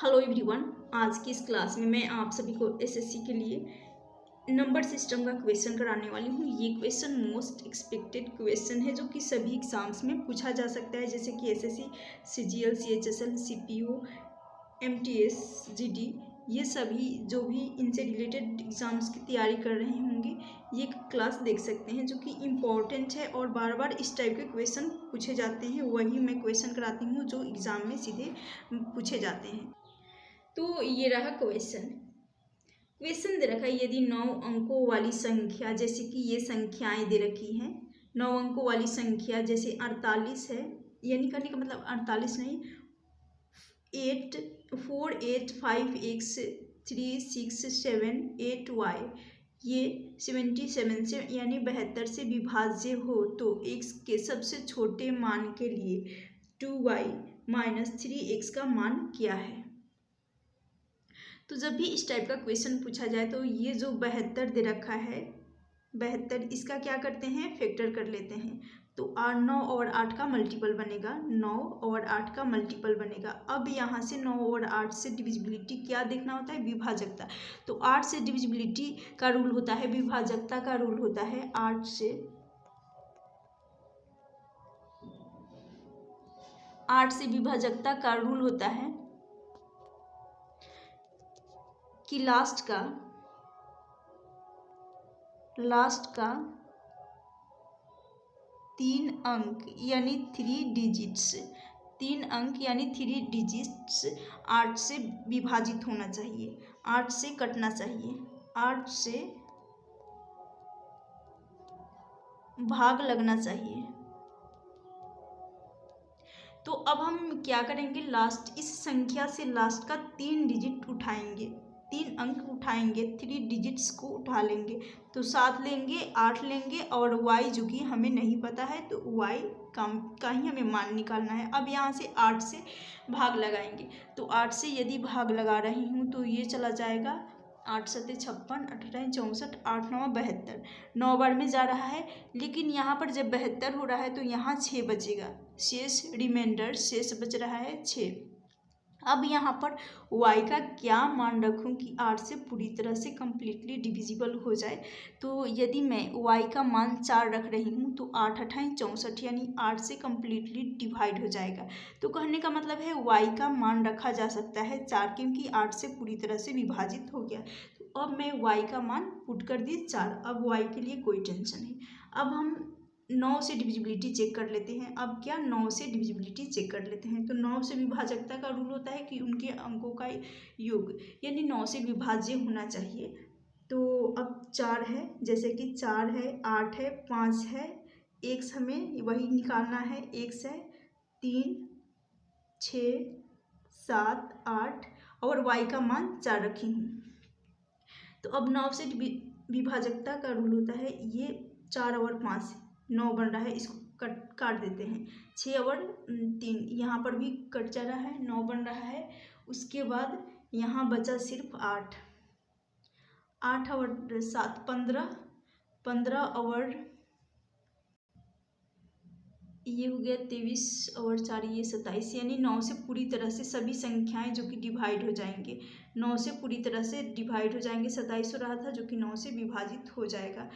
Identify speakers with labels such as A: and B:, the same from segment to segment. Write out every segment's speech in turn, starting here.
A: Hello everyone. आज की इस क्लास में मैं आप सभी को एसएससी के लिए नंबर सिस्टम का क्वेश्चन कराने वाली हूँ। ये क्वेश्चन मोस्ट एक्सपेक्टेड क्वेश्चन है जो कि सभी एग्जाम्स में पूछा जा सकता है, जैसे कि SSC, CGL, CHSL, CPO, MTS, GD, ये सभी जो भी इनसे रिलेटेड एग्ज़ाम्स की तैयारी कर रहे होंगे ये क्लास देख सकते हैं, जो कि इम्पॉर्टेंट है और बार बार इस टाइप के क्वेश्चन पूछे जाते हैं। वही मैं क्वेश्चन कराती हूँ जो एग्ज़ाम में सीधे पूछे जाते हैं। तो ये रहा क्वेश्चन दे रखा है, यदि 9 अंकों वाली संख्या, जैसे कि ये संख्याएं दे रखी हैं, 9 अंकों वाली संख्या जैसे 48 है, ये निकालने का मतलब 48 नहीं, 8 4 8 5 x 3 6 7 8 y, ये 77 से यानी 72 से विभाज्य हो तो x के सबसे छोटे मान के लिए 2y माइनस 3x का मान क्या है। तो जब भी इस टाइप का क्वेश्चन पूछा जाए तो ये जो 72 दे रखा है, 72, इसका क्या करते हैं, फैक्टर कर लेते हैं। तो 9 और 8 का मल्टीपल बनेगा, 9 और 8 का मल्टीपल बनेगा। अब यहाँ से 9 और 8 से डिविजिबिलिटी क्या देखना होता है, विभाजकता। तो 8 से डिविजिबिलिटी का रूल होता है, विभाजकता का रूल होता है 8 से विभाजकता का रूल होता है कि लास्ट का 3 अंक यानी 3 डिजिट्स, 3 अंक यानी 3 डिजिट्स 8 से विभाजित होना चाहिए, 8 से कटना चाहिए, 8 से भाग लगना चाहिए। तो अब हम क्या करेंगे, लास्ट इस संख्या से लास्ट का 3 डिजिट उठाएंगे, 3 अंक उठाएंगे, 3 डिजिट्स को उठा लेंगे। तो 7 लेंगे, 8 लेंगे और y जो कि हमें नहीं पता है, तो y का ही हमें मान निकालना है। अब यहाँ से 8 से भाग लगाएंगे, तो 8 से यदि भाग लगा रही हूँ तो ये चला जाएगा 8 सत्ते 56, 8 64, 8 9 72, 9 बार में जा रहा है। लेकिन यहाँ पर जब 72 हो रहा है तो यहाँ 6 बचेगा, शेष रिमाइंडर शेष बच रहा है 6। अब यहाँ पर y का क्या मान रखूँ कि 8 से पूरी तरह से कम्प्लीटली डिविजिबल हो जाए। तो यदि मैं y का मान 4 रख रही हूँ तो 8 8 64 यानी 8 से कम्प्लीटली डिवाइड हो जाएगा। तो कहने का मतलब है y का मान रखा जा सकता है 4, क्योंकि 8 से पूरी तरह से विभाजित हो गया। तो अब मैं y का मान पुट कर दी 4। अब y के लिए कोई टेंशन नहीं। अब हम 9 से डिविजिबिलिटी चेक कर लेते हैं। अब क्या 9 से डिविजिबिलिटी चेक कर लेते हैं। तो 9 से विभाजकता का रूल होता है कि उनके अंकों का योग यानी 9 से विभाज्य होना चाहिए। तो अब 4 है, जैसे कि 4 है, 8 है, 5 है, x हमें वही निकालना है, x है 3 6 7 8 और y का मान 4 रखी हूँ। तो अब 9 से विभाजकता का रूल होता है, ये 4 और 5 9 बन रहा है, इसको काट देते हैं। 6 और 3 यहाँ पर भी कट जा रहा है, 9 बन रहा है। उसके बाद यहाँ बचा सिर्फ 8, 8 और 7 15, 15 और ये हो गया 23 और 4 ये 27, यानी 9 से पूरी तरह से सभी संख्याएं जो कि डिवाइड हो जाएंगे, 9 से पूरी तरह से डिवाइड हो जाएंगे। 27 हो रहा था जो कि 9 से विभाजित हो जाएगा।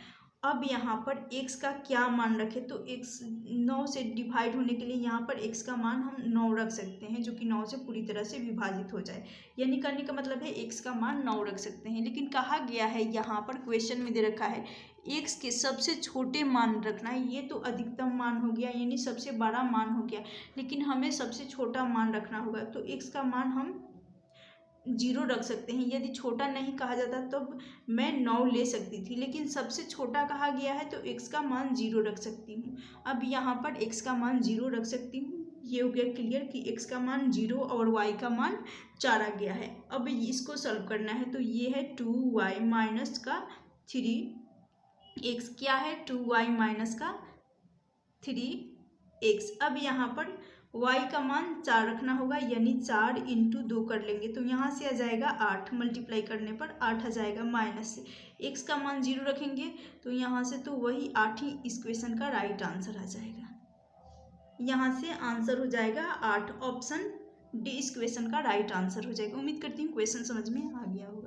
A: अब यहाँ पर x का क्या मान रखें, तो x 9 से डिवाइड होने के लिए यहाँ पर x का मान हम 9 रख सकते हैं, जो कि 9 से पूरी तरह से विभाजित हो जाए। यानी करने का मतलब है x का मान 9 रख सकते हैं। लेकिन कहा गया है यहाँ पर क्वेश्चन में दे रखा है x के सबसे छोटे मान रखना है। ये तो अधिकतम मान हो गया, यानी सबसे बड़ा मान हो गया, लेकिन हमें सबसे छोटा मान रखना होगा। तो x का मान हम 0 रख सकते हैं। यदि छोटा नहीं कहा जाता तब तो मैं 9 ले सकती थी, लेकिन सबसे छोटा कहा गया है तो x का मान 0 रख सकती हूँ। अब यहाँ पर x का मान 0 रख सकती हूँ। ये हो गया क्लियर कि x का मान 0 और y का मान 4 आ गया है। अब इसको सॉल्व करना है, तो ये है 2y माइनस का 3x, क्या है 2y माइनस का 3x। अब यहाँ पर y का मान 4 रखना होगा, यानी 4 इंटू 2 कर लेंगे, तो यहाँ से आ जाएगा 8, मल्टीप्लाई करने पर 8 आ जाएगा माइनस से। x का मान 0 रखेंगे तो यहाँ से तो वही 8 ही इस क्वेश्चन का राइट आंसर आ जाएगा। यहाँ से आंसर हो जाएगा 8, ऑप्शन डी इस क्वेश्चन का राइट आंसर हो जाएगा। उम्मीद करती हूँ क्वेश्चन समझ में आ गया होगा।